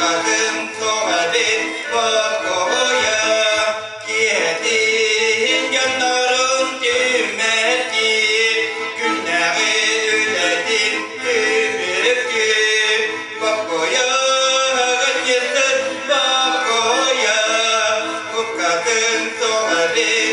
kadın soğadı bakoya Giyetin yanların tümeti Günleri üledin tümükü Bakoya gıcısı bakoya Bu kadın soğadı